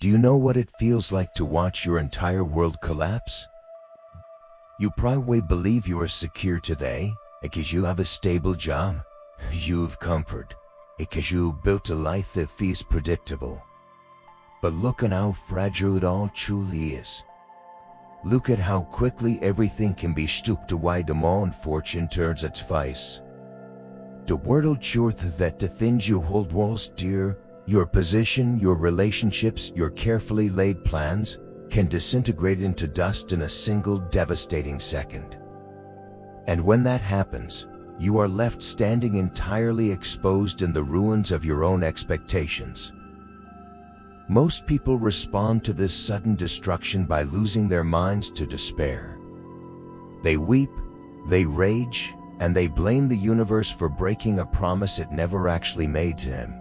Do you know what it feels like to watch your entire world collapse? You probably believe you are secure today because you have a stable job, you have comfort, because you built a life that feels predictable. But look at how fragile it all truly is. Look at how quickly everything can be stripped away the moment fortune turns its face. The brutal truth is that the things you hold most dear, your position, your relationships, your carefully laid plans, can disintegrate into dust in a single devastating second. And when that happens, you are left standing entirely exposed in the ruins of your own expectations. Most people respond to this sudden destruction by losing their minds to despair. They weep, they rage, and they blame the universe for breaking a promise it never actually made to him.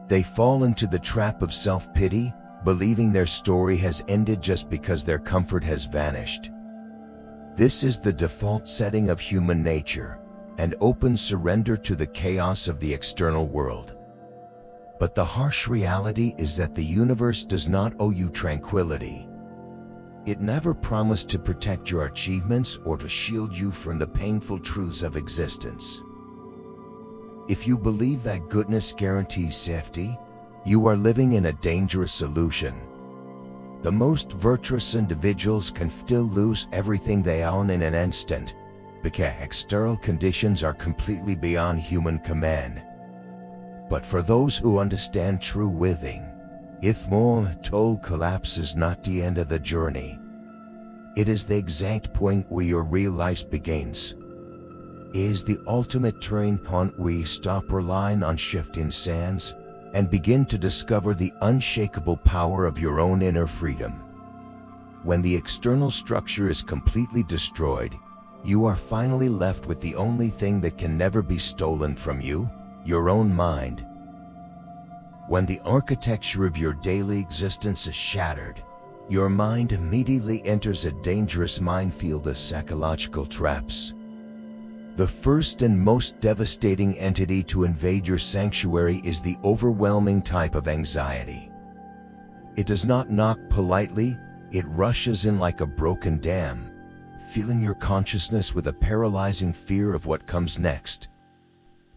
They fall into the trap of self-pity, believing their story has ended just because their comfort has vanished. This is the default setting of human nature, an open surrender to the chaos of the external world. But the harsh reality is that the universe does not owe you tranquility. It never promised to protect your achievements or to shield you from the painful truths of existence. If you believe that goodness guarantees safety, you are living in a dangerous illusion. The most virtuous individuals can still lose everything they own in an instant, because external conditions are completely beyond human command. But for those who understand true withing, total collapse is not the end of the journey. It is the exact point where your real life begins. It is the ultimate turning point where you stop relying on shifting sands and begin to discover the unshakable power of your own inner freedom. When the external structure is completely destroyed, you are finally left with the only thing that can never be stolen from you, your own mind. When the architecture of your daily existence is shattered, your mind immediately enters a dangerous minefield of psychological traps. The first and most devastating entity to invade your sanctuary is the overwhelming type of anxiety. It does not knock politely, it rushes in like a broken dam, filling your consciousness with a paralyzing fear of what comes next.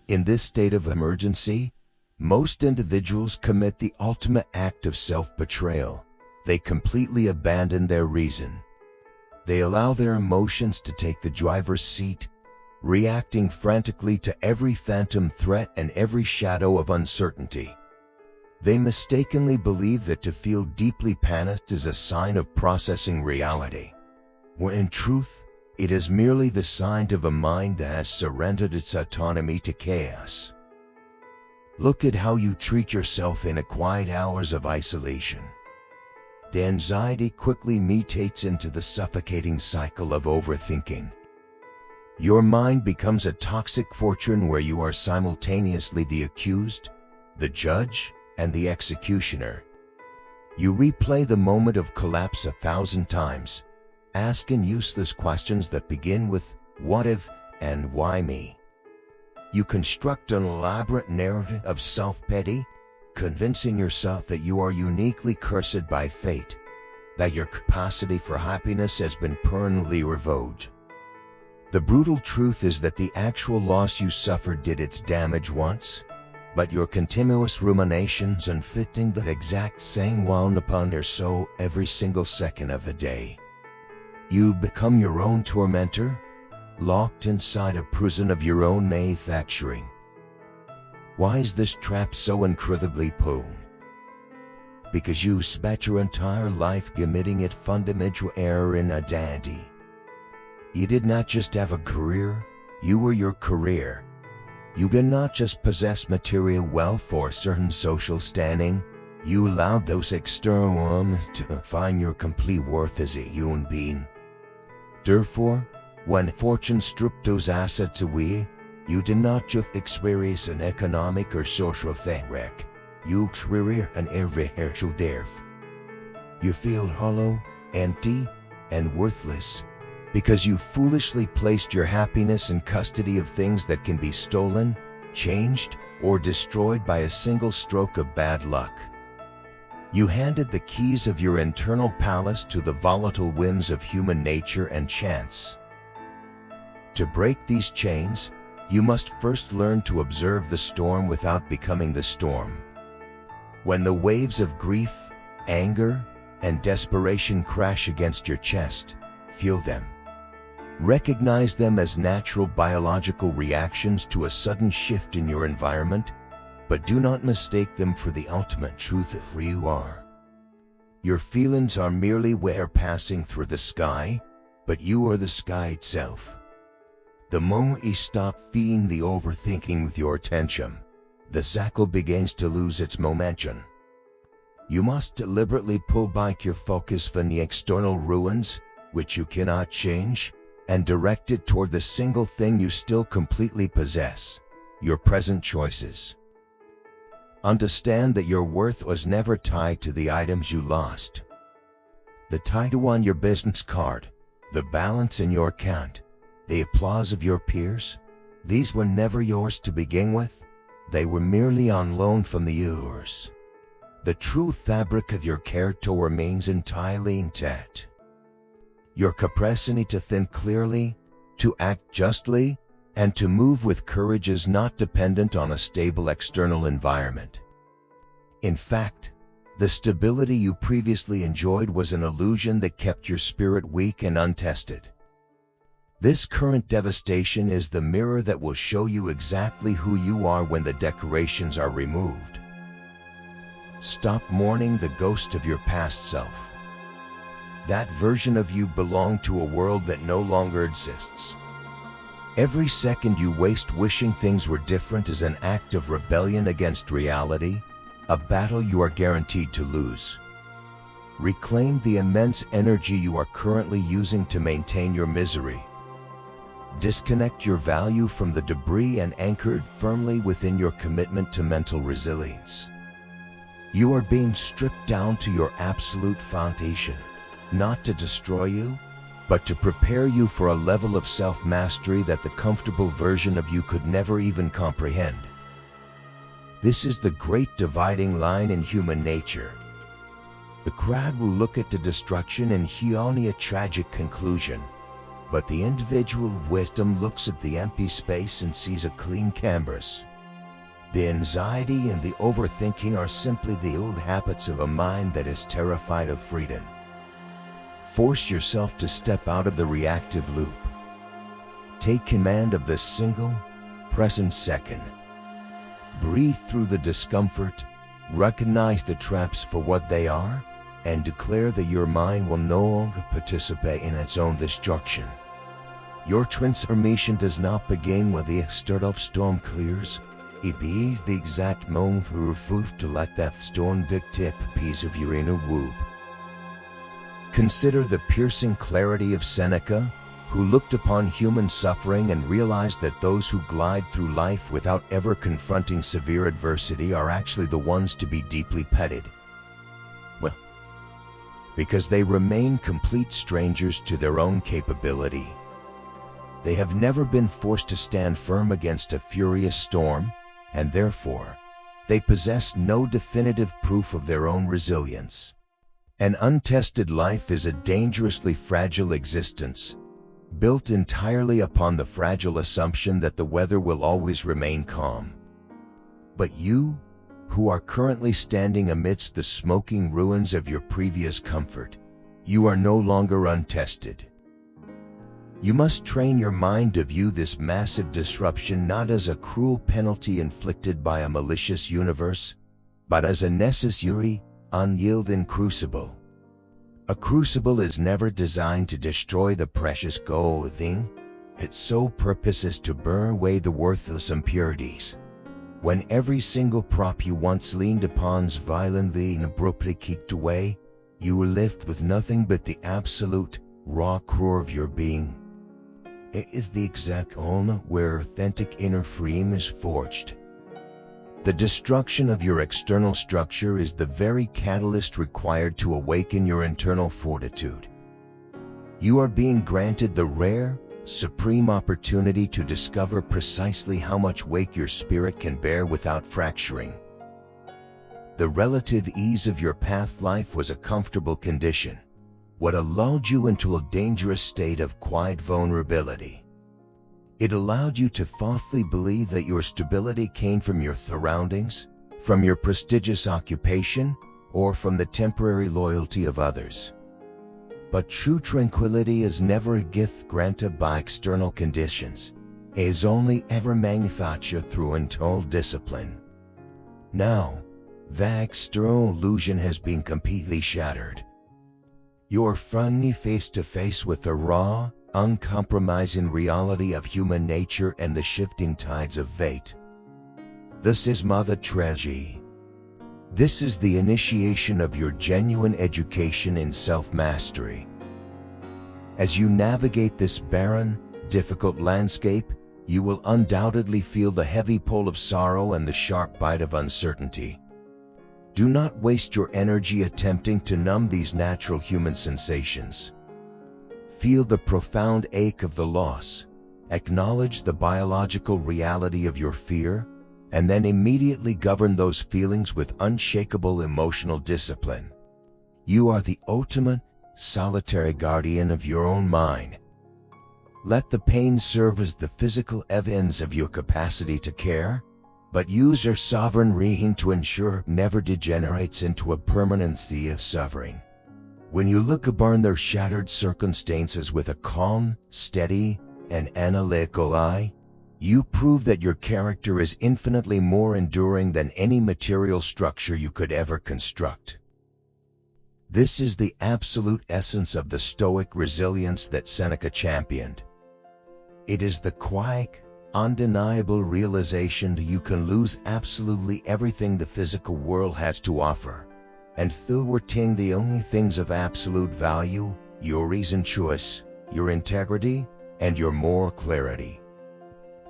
In this state of emergency, most individuals commit the ultimate act of self-betrayal. They completely abandon their reason. They allow their emotions to take the driver's seat, reacting frantically to every phantom threat and every shadow of uncertainty. They mistakenly believe that to feel deeply panicked is a sign of processing reality, when in truth, it is merely the sign of a mind that has surrendered its autonomy to chaos. Look at how you treat yourself in the quiet hours of isolation. The anxiety quickly mutates into the suffocating cycle of overthinking. Your mind becomes a toxic fortress where you are simultaneously the accused, the judge, and the executioner. You replay the moment of collapse 1,000 times, asking useless questions that begin with "what if" and "why me?" You construct an elaborate narrative of self-pity, convincing yourself that you are uniquely cursed by fate, that your capacity for happiness has been permanently revoked. The brutal truth is that the actual loss you suffered did its damage once, but your continuous ruminations and fitting that exact same wound upon their soul every single second of the day. You become your own tormentor, locked inside a prison of your own manufacturing. Why is this trap so incredibly prone? Because you spent your entire life committing a fundamental error in identity. You did not just have a career, you were your career. You did not just possess material wealth or a certain social standing, you allowed those external elements to define your complete worth as a human being. Therefore, when fortune stripped those assets away, you did not just experience an economic or social setback, you experience an irreversible death. You feel hollow, empty, and worthless, because you foolishly placed your happiness in custody of things that can be stolen, changed, or destroyed by a single stroke of bad luck. You handed the keys of your internal palace to the volatile whims of human nature and chance. To break these chains, you must first learn to observe the storm without becoming the storm. When the waves of grief, anger, and desperation crash against your chest, feel them. Recognize them as natural biological reactions to a sudden shift in your environment, but do not mistake them for the ultimate truth of who you are. Your feelings are merely waves passing through the sky, but you are the sky itself. The moment you stop feeding the overthinking with your attention, the cycle begins to lose its momentum. You must deliberately pull back your focus from the external ruins, which you cannot change, and direct it toward the single thing you still completely possess, your present choices. Understand that your worth was never tied to the items you lost. The title on your business card, the balance in your account, the applause of your peers, these were never yours to begin with. They were merely on loan from the universe. The true fabric of your character remains entirely intact. Your capacity to think clearly, to act justly, and to move with courage is not dependent on a stable external environment. In fact, the stability you previously enjoyed was an illusion that kept your spirit weak and untested. This current devastation is the mirror that will show you exactly who you are when the decorations are removed. Stop mourning the ghost of your past self. That version of you belonged to a world that no longer exists. Every second you waste wishing things were different is an act of rebellion against reality, a battle you are guaranteed to lose. Reclaim the immense energy you are currently using to maintain your misery. Disconnect your value from the debris and anchor it firmly within your commitment to mental resilience. You are being stripped down to your absolute foundation, not to destroy you, but to prepare you for a level of self-mastery that the comfortable version of you could never even comprehend. This is the great dividing line in human nature. The crowd will look at the destruction and see only a tragic conclusion, but the individual wisdom looks at the empty space and sees a clean canvas. The anxiety and the overthinking are simply the old habits of a mind that is terrified of freedom. Force yourself to step out of the reactive loop. Take command of the single, present second. Breathe through the discomfort, recognize the traps for what they are, and declare that your mind will no longer participate in its own destruction. Your transformation does not begin when the external storm clears. It be the exact moment for refuse to let that storm dictate the peace of your inner womb. Consider the piercing clarity of Seneca, who looked upon human suffering and realized that those who glide through life without ever confronting severe adversity are actually the ones to be deeply petted. Well, because they remain complete strangers to their own capability. They have never been forced to stand firm against a furious storm, and therefore, they possess no definitive proof of their own resilience. An untested life is a dangerously fragile existence, built entirely upon the fragile assumption that the weather will always remain calm. But you, who are currently standing amidst the smoking ruins of your previous comfort, you are no longer untested. You must train your mind to view this massive disruption not as a cruel penalty inflicted by a malicious universe, but as a necessary, unyielding crucible. A crucible is never designed to destroy the precious gold thing. Its sole purpose is to burn away the worthless impurities. When every single prop you once leaned upon is violently and abruptly kicked away, you are left with nothing but the absolute, raw core of your being. It is the exact home where authentic inner freedom is forged. The destruction of your external structure is the very catalyst required to awaken your internal fortitude. You are being granted the rare, supreme opportunity to discover precisely how much weight your spirit can bear without fracturing. The relative ease of your past life was a comfortable condition. What lulled you into a dangerous state of quiet vulnerability. It allowed you to falsely believe that your stability came from your surroundings, from your prestigious occupation, or from the temporary loyalty of others. But true tranquility is never a gift granted by external conditions. It is only ever manufactured through internal discipline. Now, that external illusion has been completely shattered. You are finally face to face with the raw, uncompromising reality of human nature and the shifting tides of fate. This is Mother Tragedy. This is the initiation of your genuine education in self-mastery. As you navigate this barren, difficult landscape, you will undoubtedly feel the heavy pull of sorrow and the sharp bite of uncertainty. Do not waste your energy attempting to numb these natural human sensations. Feel the profound ache of the loss, acknowledge the biological reality of your fear, and then immediately govern those feelings with unshakable emotional discipline. You are the ultimate, solitary guardian of your own mind. Let the pain serve as the physical evidence of your capacity to care, but use your sovereign reign to ensure it never degenerates into a permanent sea of suffering. When you look upon their shattered circumstances with a calm, steady, and analytical eye, you prove that your character is infinitely more enduring than any material structure you could ever construct. This is the absolute essence of the Stoic resilience that Seneca championed. It is the quiet, undeniable realization that you can lose absolutely everything the physical world has to offer, and still retain the only things of absolute value: your reasoned choice, your integrity, and your moral clarity.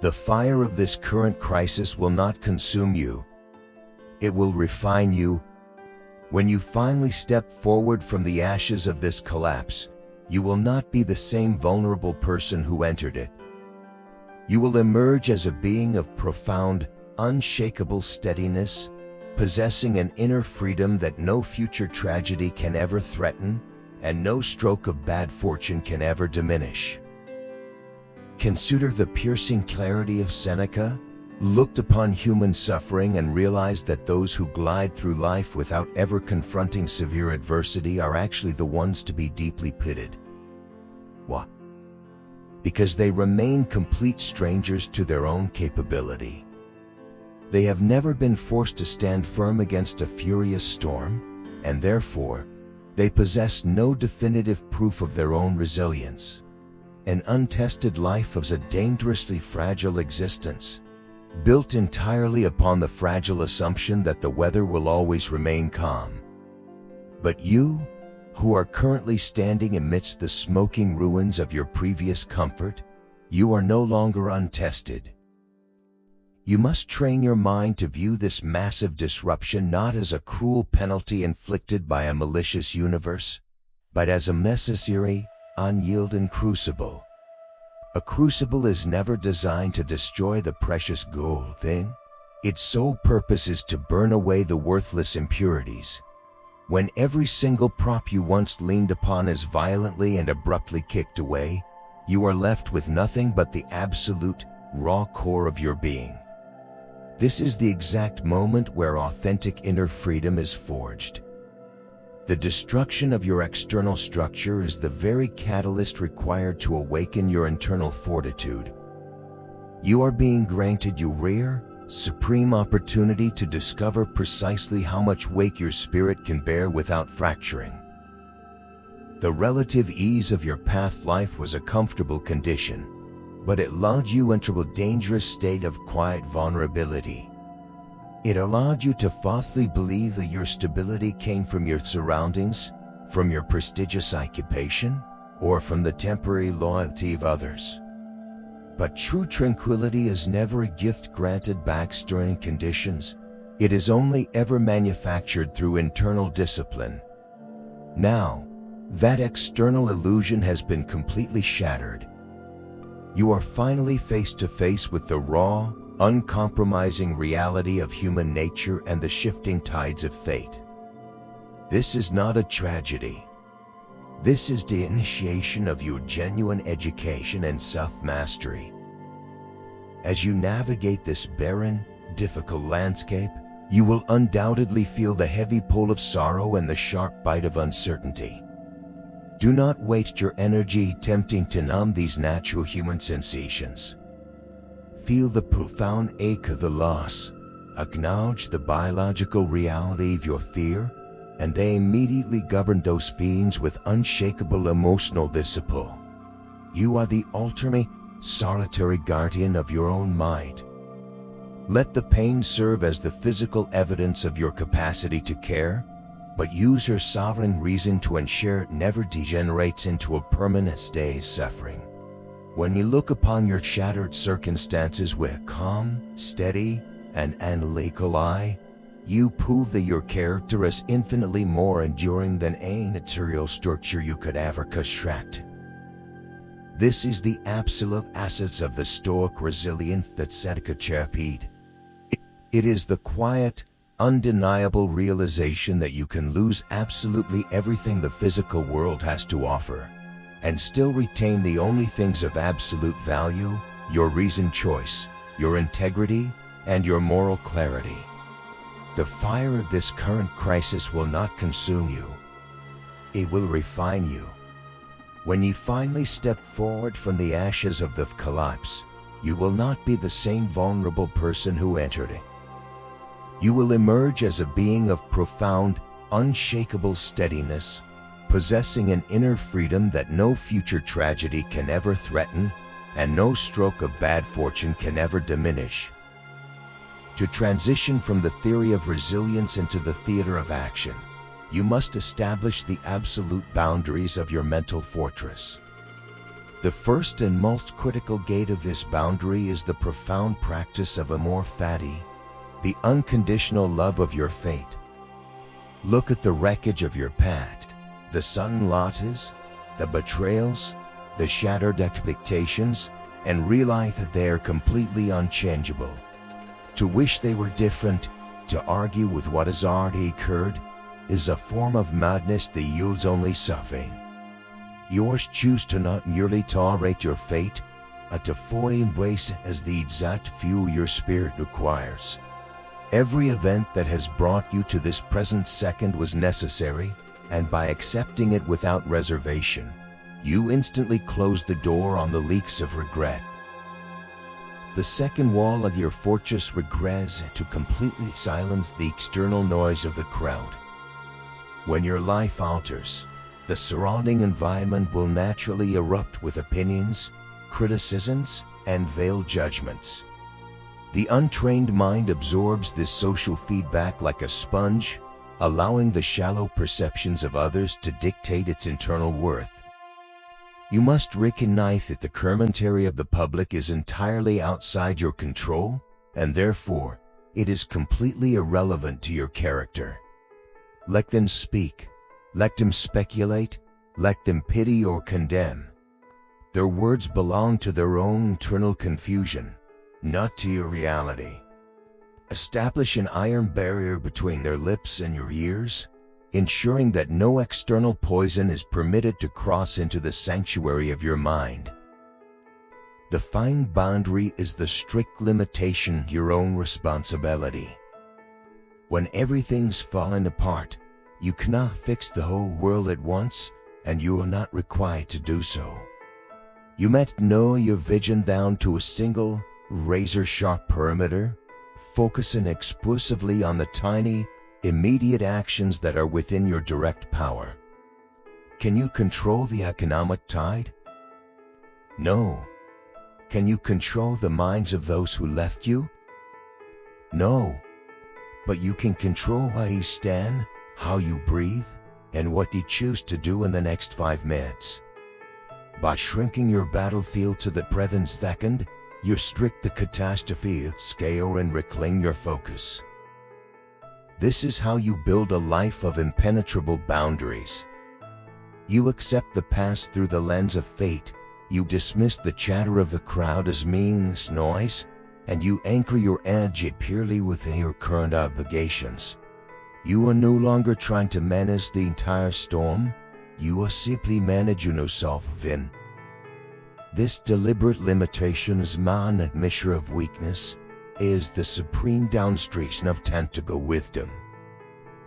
The fire of this current crisis will not consume you. It will refine you. When you finally step forward from the ashes of this collapse, you will not be the same vulnerable person who entered it. You will emerge as a being of profound, unshakable steadiness, possessing an inner freedom that no future tragedy can ever threaten, and no stroke of bad fortune can ever diminish. Consider the piercing clarity of Seneca. Looked upon human suffering and realized that those who glide through life without ever confronting severe adversity are actually the ones to be deeply pitied. Why? Because they remain complete strangers to their own capability. They have never been forced to stand firm against a furious storm, and therefore, they possess no definitive proof of their own resilience. An untested life is a dangerously fragile existence, built entirely upon the fragile assumption that the weather will always remain calm. But you, who are currently standing amidst the smoking ruins of your previous comfort, you are no longer untested. You must train your mind to view this massive disruption not as a cruel penalty inflicted by a malicious universe, but as a necessary, unyielding crucible. A crucible is never designed to destroy the precious gold thing. Its sole purpose is to burn away the worthless impurities. When every single prop you once leaned upon is violently and abruptly kicked away, you are left with nothing but the absolute, raw core of your being. This is the exact moment where authentic inner freedom is forged. The destruction of your external structure is the very catalyst required to awaken your internal fortitude. You are being granted your rare, supreme opportunity to discover precisely how much weight your spirit can bear without fracturing. The relative ease of your past life was a comfortable condition, but it lulled you into a dangerous state of quiet vulnerability. It allowed you to falsely believe that your stability came from your surroundings, from your prestigious occupation, or from the temporary loyalty of others. But true tranquility is never a gift granted by external conditions. It is only ever manufactured through internal discipline. Now, that external illusion has been completely shattered. You are finally face to face with the raw, uncompromising reality of human nature and the shifting tides of fate. This is not a tragedy. This is the initiation of your genuine education and self-mastery. As you navigate this barren, difficult landscape, you will undoubtedly feel the heavy pull of sorrow and the sharp bite of uncertainty. Do not waste your energy attempting to numb these natural human sensations. Feel the profound ache of the loss. Acknowledge the biological reality of your fear, and they immediately govern those feelings with unshakable emotional discipline. You are the ultimate, solitary guardian of your own mind. Let the pain serve as the physical evidence of your capacity to care, but use your sovereign reason to ensure it never degenerates into a permanent state of suffering. When you look upon your shattered circumstances with a calm, steady, and analytical eye, you prove that your character is infinitely more enduring than any material structure you could ever construct. This is the absolute essence of the Stoic resilience that Seneca championed. It is the quiet, undeniable realization that you can lose absolutely everything the physical world has to offer, and still retain the only things of absolute value: your reasoned choice, your integrity, and your moral clarity. The fire of this current crisis will not consume you. It will refine you. When you finally step forward from the ashes of this collapse, you will not be the same vulnerable person who entered it. You will emerge as a being of profound, unshakable steadiness, possessing an inner freedom that no future tragedy can ever threaten, and no stroke of bad fortune can ever diminish. To transition from the theory of resilience into the theater of action, you must establish the absolute boundaries of your mental fortress. The first and most critical gate of this boundary is the profound practice of amor fati, the unconditional love of your fate. Look at the wreckage of your past, the sudden losses, the betrayals, the shattered expectations, and realize that they are completely unchangeable. To wish they were different, to argue with what has already occurred, is a form of madness that yields only suffering. Yours choose to not merely tolerate your fate, but to fully embrace it as the exact fuel your spirit requires. Every event that has brought you to this present second was necessary, and by accepting it without reservation, you instantly close the door on the leaks of regret. The second wall of your fortress regrets to completely silence the external noise of the crowd. When your life alters, the surrounding environment will naturally erupt with opinions, criticisms, and veiled judgments. The untrained mind absorbs this social feedback like a sponge, allowing the shallow perceptions of others to dictate its internal worth. You must recognize that the commentary of the public is entirely outside your control, and therefore, it is completely irrelevant to your character. Let them speak, let them speculate, let them pity or condemn. Their words belong to their own internal confusion, not to your reality. Establish an iron barrier between their lips and your ears, ensuring that no external poison is permitted to cross into the sanctuary of your mind. The fine boundary is the strict limitation of your own responsibility. When everything's fallen apart, you cannot fix the whole world at once, and you are not required to do so. You must narrow your vision down to a single, razor-sharp perimeter, focusing exclusively on the tiny, immediate actions that are within your direct power. Can you control the economic tide? No. Can you control the minds of those who left you? No. But you can control how you stand, how you breathe, and what you choose to do in the next 5 minutes. By shrinking your battlefield to the present second, you restrict the catastrophe scale and reclaim your focus. This is how you build a life of impenetrable boundaries. You accept the past through the lens of fate. You dismiss the chatter of the crowd as meaningless noise, and you anchor your energy purely within your current obligations. You are no longer trying to manage the entire storm, you are simply managing yourself within. This deliberate limitation is an admission of weakness, is the supreme demonstration of tactical wisdom.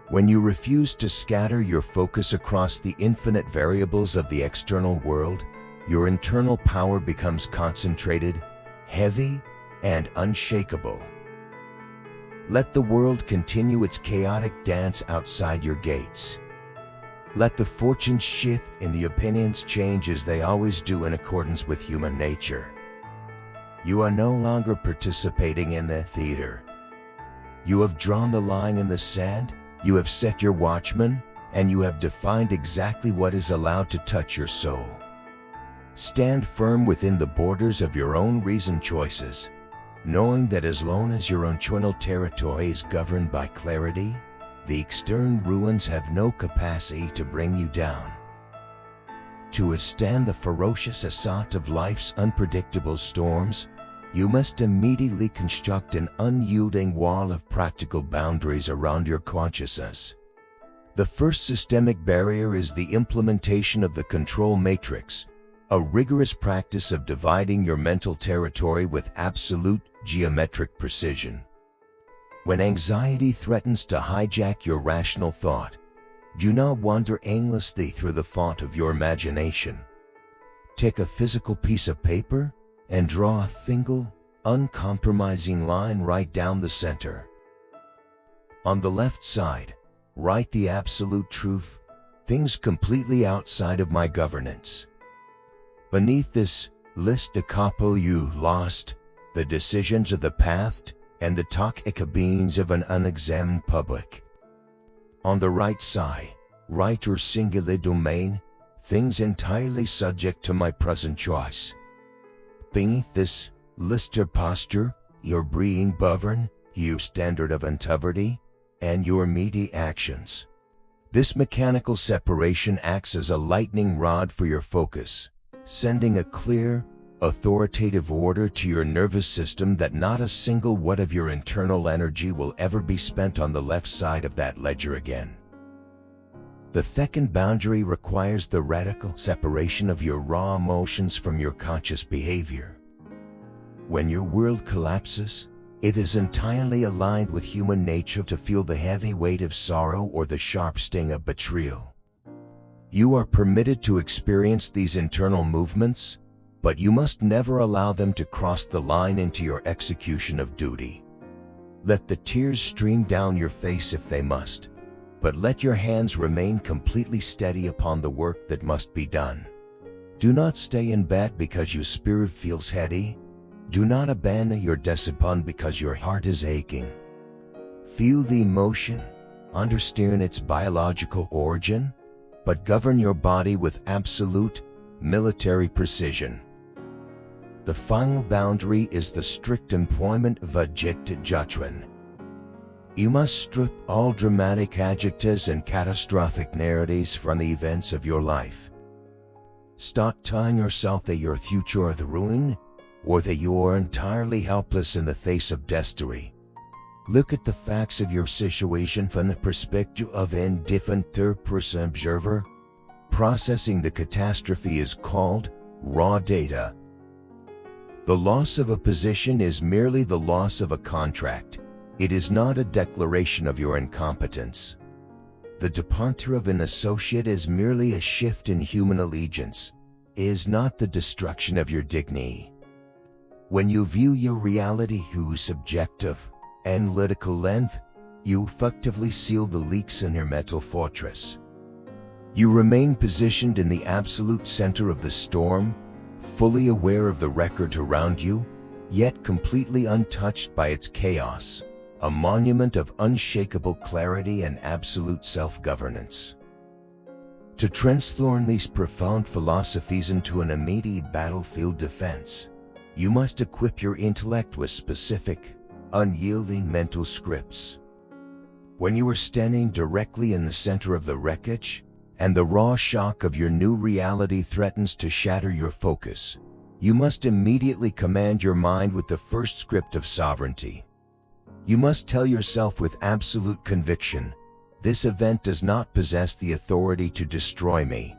When you refuse to scatter your focus across the infinite variables of the external world, your internal power becomes concentrated, heavy, and unshakable. Let the world continue its chaotic dance outside your gates. Let the fortunes shift and the opinions change as they always do in accordance with human nature. You are no longer participating in the theater. You have drawn the line in the sand, you have set your watchman, and you have defined exactly what is allowed to touch your soul. Stand firm within the borders of your own reasoned choices, knowing that as long as your internal territory is governed by clarity, the external ruins have no capacity to bring you down. To withstand the ferocious assault of life's unpredictable storms, you must immediately construct an unyielding wall of practical boundaries around your consciousness. The first systemic barrier is the implementation of the control matrix, a rigorous practice of dividing your mental territory with absolute geometric precision. When anxiety threatens to hijack your rational thought, do not wander aimlessly through the font of your imagination. Take a physical piece of paper and draw a single, uncompromising line right down the center. On the left side, write the absolute truth, things completely outside of my governance. Beneath this, list a couple you lost, the decisions of the past, and the toxic opinions of an unexamined public. On the right side, write your singular domain, things entirely subject to my present choice. Beneath this, list your posture, your being governed, your standard of integrity, and your immediate actions. This mechanical separation acts as a lightning rod for your focus, sending a clear, authoritative order to your nervous system that not a single watt of your internal energy will ever be spent on the left side of that ledger again. The second boundary requires the radical separation of your raw emotions from your conscious behavior. When your world collapses, it is entirely aligned with human nature to feel the heavy weight of sorrow or the sharp sting of betrayal. You are permitted to experience these internal movements, but you must never allow them to cross the line into your execution of duty. Let the tears stream down your face if they must, but let your hands remain completely steady upon the work that must be done. Do not stay in bed because your spirit feels heady. Do not abandon your discipline because your heart is aching. Feel the emotion, understand its biological origin, but govern your body with absolute, military precision. The final boundary is the strict employment of adjective judgment. You must strip all dramatic adjectives and catastrophic narratives from the events of your life. Stop telling yourself that your future is ruined, or that you are entirely helpless in the face of destiny. Look at the facts of your situation from the perspective of an indifferent third-person observer. Processing the catastrophe is called raw data. The loss of a position is merely the loss of a contract. It is not a declaration of your incompetence. The departure of an associate is merely a shift in human allegiance. It is not the destruction of your dignity. When you view your reality through subjective, analytical lens, you effectively seal the leaks in your mental fortress. You remain positioned in the absolute center of the storm, fully aware of the record around you, yet completely untouched by its chaos, a monument of unshakable clarity and absolute self-governance. To transform these profound philosophies into an immediate battlefield defense, you must equip your intellect with specific, unyielding mental scripts. When you are standing directly in the center of the wreckage, and the raw shock of your new reality threatens to shatter your focus, You must immediately command your mind with the first script of sovereignty. You must tell yourself with absolute conviction, this event does not possess the authority to destroy me.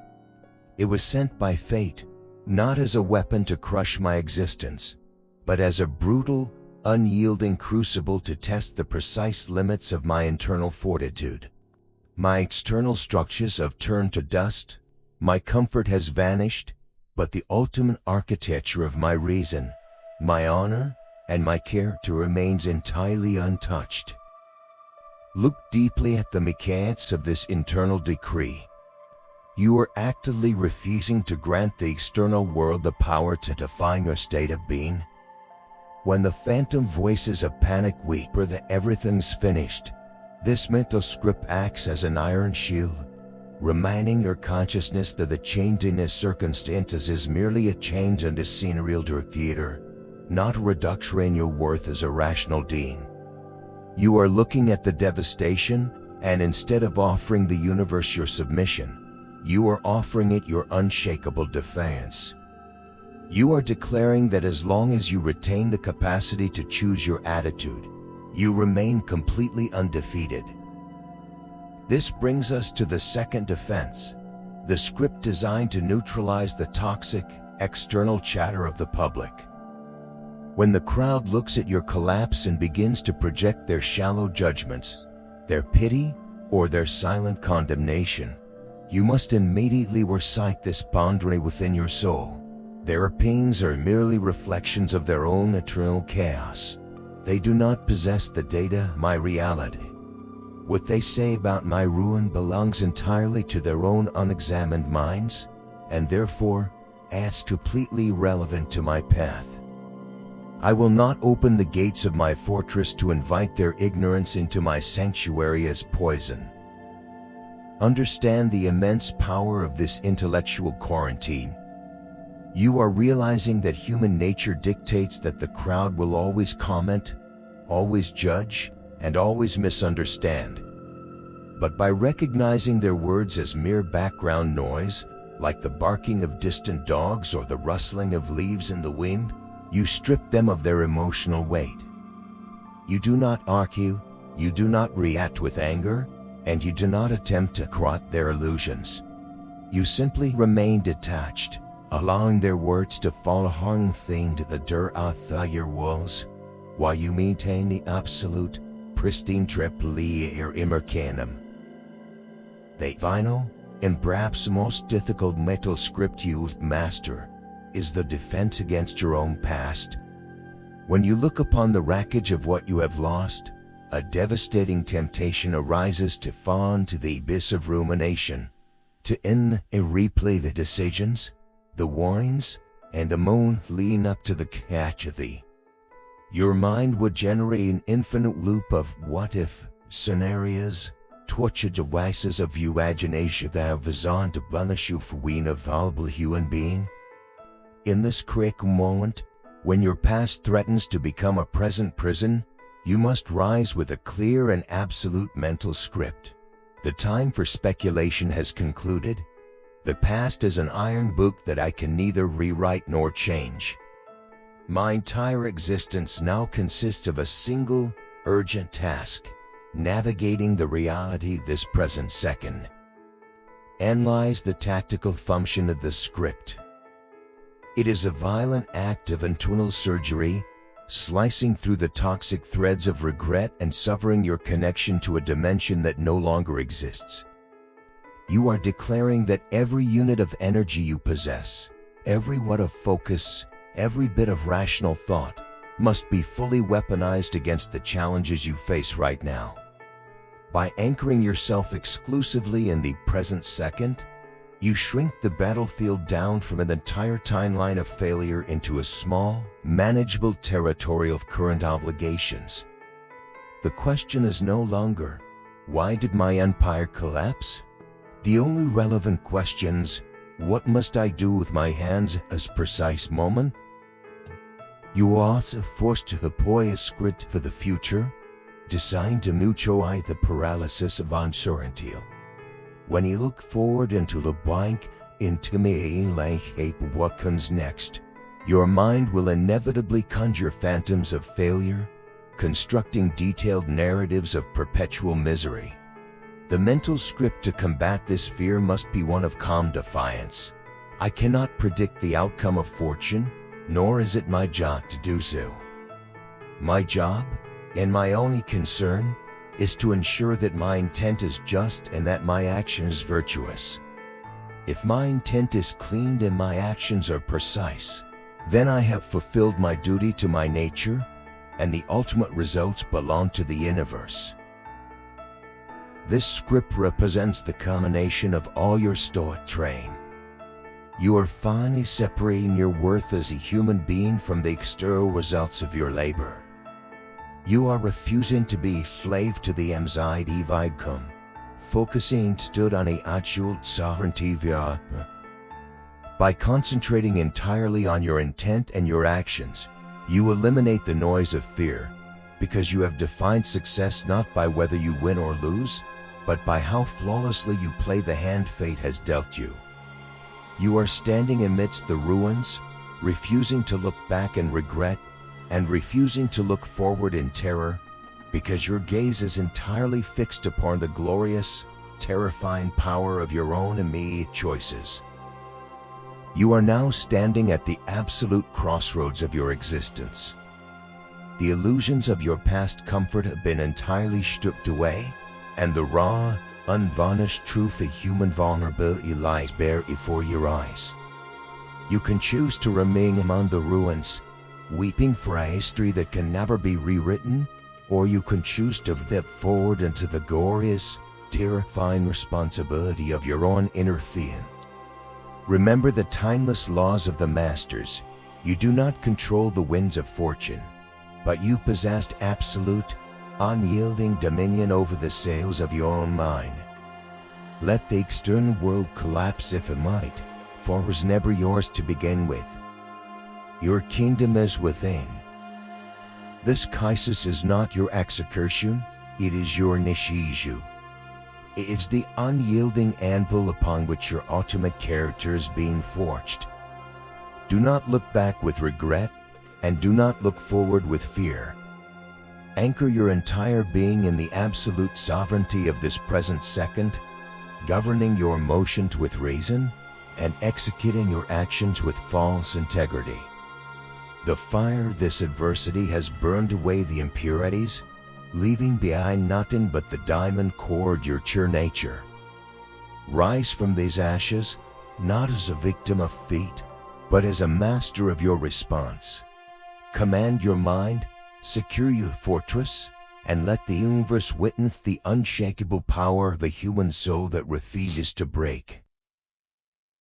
It was sent by fate, not as a weapon to crush my existence, but as a brutal, unyielding crucible to test the precise limits of my internal fortitude. My external structures have turned to dust, my comfort has vanished, but the ultimate architecture of my reason, my honor, and my character remains entirely untouched. Look deeply at the mechanics of this internal decree. You are actively refusing to grant the external world the power to define your state of being. When the phantom voices of panic whisper that everything's finished, this mental script acts as an iron shield, reminding your consciousness that the change in its circumstances is merely a change in the scenery of the theater, not a reduction in your worth as a rational being. You are looking at the devastation, and instead of offering the universe your submission, you are offering it your unshakable defiance. You are declaring that as long as you retain the capacity to choose your attitude, you remain completely undefeated. This brings us to the second defense, the script designed to neutralize the toxic, external chatter of the public. When the crowd looks at your collapse and begins to project their shallow judgments, their pity, or their silent condemnation, you must immediately recite this boundary within your soul. Their opinions are merely reflections of their own eternal chaos. They do not possess the data, my reality. What they say about my ruin belongs entirely to their own unexamined minds, and therefore, as completely irrelevant to my path. I will not open the gates of my fortress to invite their ignorance into my sanctuary as poison. Understand the immense power of this intellectual quarantine. You are realizing that human nature dictates that the crowd will always comment, always judge, and always misunderstand. But by recognizing their words as mere background noise, like the barking of distant dogs or the rustling of leaves in the wind, you strip them of their emotional weight. You do not argue, you do not react with anger, and you do not attempt to correct their illusions. You simply remain detached, allowing their words to fall hung-thing to the dirt outside your walls, while you maintain the absolute, pristine triplier immercanum. The final, and perhaps most difficult mental script you master, is the defense against your own past. When you look upon the wreckage of what you have lost, a devastating temptation arises to fall into the abyss of rumination, to replay the decisions, the warnings, and the moans leading up to the catastrophe. Your mind would generate an infinite loop of what-if scenarios, torture devices of imagination that have designed to punish you for being a fallible human being. In this critical moment, when your past threatens to become a present prison, you must rise with a clear and absolute mental script. The time for speculation has concluded. The past is an iron book that I can neither rewrite nor change. My entire existence now consists of a single, urgent task: navigating the reality this present second. Analyze the tactical function of the script. It is a violent act of internal surgery, slicing through the toxic threads of regret and severing your connection to a dimension that no longer exists. You are declaring that every unit of energy you possess, every watt of focus, every bit of rational thought, must be fully weaponized against the challenges you face right now. By anchoring yourself exclusively in the present second, you shrink the battlefield down from an entire timeline of failure into a small, manageable territory of current obligations. The question is no longer, why did my empire collapse? The only relevant questions, what must I do with my hands at this precise moment? You are also forced to deploy a script for the future, designed to neutralize the paralysis of uncertainty. When you look forward into the blank, intimidating landscape of what comes next, Your mind will inevitably conjure phantoms of failure, constructing detailed narratives of perpetual misery. The mental script to combat this fear must be one of calm defiance. I cannot predict the outcome of fortune, nor is it my job to do so. My job, and my only concern, is to ensure that my intent is just and that my action is virtuous. If my intent is clean and my actions are precise, then I have fulfilled my duty to my nature, and the ultimate results belong to the universe. This script represents the culmination of all your Stoic training. You are finally separating your worth as a human being from the external results of your labor. You are refusing to be a slave to the anxiety of outcome, focusing instead on the actual sovereignty via. By concentrating entirely on your intent and your actions, you eliminate the noise of fear, because you have defined success not by whether you win or lose, but by how flawlessly you play the hand fate has dealt you. You are standing amidst the ruins, refusing to look back in regret, and refusing to look forward in terror, because your gaze is entirely fixed upon the glorious, terrifying power of your own immediate choices. You are now standing at the absolute crossroads of your existence. The illusions of your past comfort have been entirely stripped away, and the raw, unvarnished truth of human vulnerability lies bare before your eyes. You can choose to remain among the ruins, weeping for a history that can never be rewritten, or you can choose to step forward into the glorious, terrifying responsibility of your own inner being. Remember the timeless laws of the masters. You do not control the winds of fortune, but you possess absolute, unyielding dominion over the sails of your own mind. Let the external world collapse if it might, for it was never yours to begin with. Your kingdom is within. This crisis is not your execution, it is your initiation. It is the unyielding anvil upon which your ultimate character is being forged. Do not look back with regret, and do not look forward with fear. Anchor your entire being in the absolute sovereignty of this present second, governing your emotions with reason, and executing your actions with false integrity. The fire of this adversity has burned away the impurities, leaving behind nothing but the diamond core of your true nature. Rise from these ashes, not as a victim of fate, but as a master of your response. Command your mind, secure your fortress, and let the universe witness the unshakable power of the human soul that refuses to break.